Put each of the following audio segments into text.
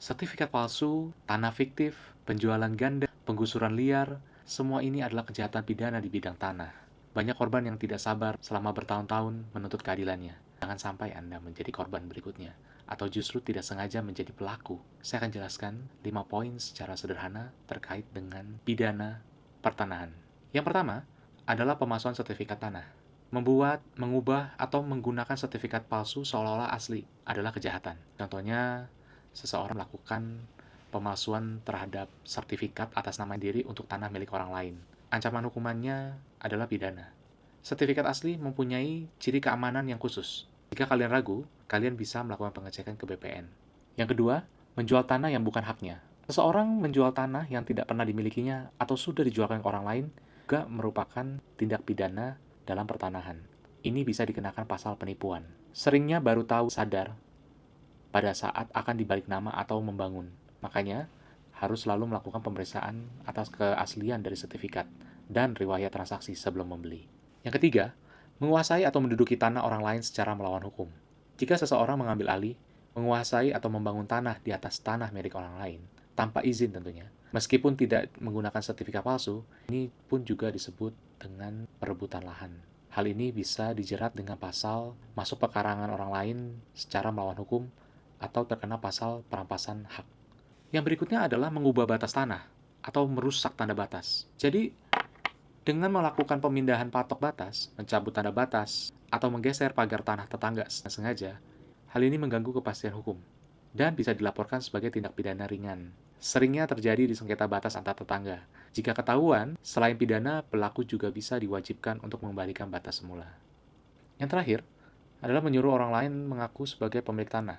Sertifikat palsu, tanah fiktif, penjualan ganda, penggusuran liar, semua ini adalah kejahatan pidana di bidang tanah. Banyak korban yang tidak sabar selama bertahun-tahun menuntut keadilannya. Jangan sampai Anda menjadi korban berikutnya, atau justru tidak sengaja menjadi pelaku. Saya akan jelaskan 5 poin secara sederhana terkait dengan pidana pertanahan. Yang pertama adalah pemalsuan sertifikat tanah. Membuat, mengubah, atau menggunakan sertifikat palsu seolah-olah asli adalah kejahatan. Contohnya, seseorang melakukan pemalsuan terhadap sertifikat atas nama diri untuk tanah milik orang lain. Ancaman hukumannya adalah pidana. Sertifikat asli mempunyai ciri keamanan yang khusus. Jika kalian ragu, kalian bisa melakukan pengecekan ke BPN. Yang kedua, menjual tanah yang bukan haknya. Seseorang menjual tanah yang tidak pernah dimilikinya atau sudah dijualkan ke orang lain juga merupakan tindak pidana dalam pertanahan. Ini bisa dikenakan pasal penipuan. Seringnya baru tahu sadar pada saat akan dibalik nama atau membangun. Makanya, harus selalu melakukan pemeriksaan atas keaslian dari sertifikat dan riwayat transaksi sebelum membeli. Yang ketiga, menguasai atau menduduki tanah orang lain secara melawan hukum. Jika seseorang mengambil alih, menguasai atau membangun tanah di atas tanah milik orang lain, tanpa izin tentunya, meskipun tidak menggunakan sertifikat palsu, ini pun juga disebut dengan perebutan lahan. Hal ini bisa dijerat dengan pasal masuk pekarangan orang lain secara melawan hukum atau terkena pasal perampasan hak. Yang berikutnya adalah mengubah batas tanah atau merusak tanda batas. Jadi, dengan melakukan pemindahan patok batas, mencabut tanda batas, atau menggeser pagar tanah tetangga sengaja, hal ini mengganggu kepastian hukum dan bisa dilaporkan sebagai tindak pidana ringan. Seringnya terjadi di sengketa batas antar tetangga. Jika ketahuan, selain pidana, pelaku juga bisa diwajibkan untuk mengembalikan batas semula. Yang terakhir adalah menyuruh orang lain mengaku sebagai pemilik tanah.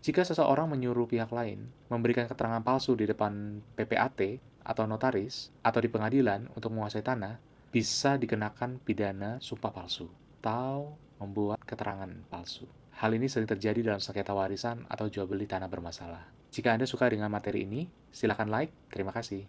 Jika seseorang menyuruh pihak lain memberikan keterangan palsu di depan PPAT atau notaris atau di pengadilan untuk menguasai tanah, bisa dikenakan pidana sumpah palsu atau membuat keterangan palsu. Hal ini sering terjadi dalam sengketa warisan atau jual beli tanah bermasalah. Jika Anda suka dengan materi ini, silakan like. Terima kasih.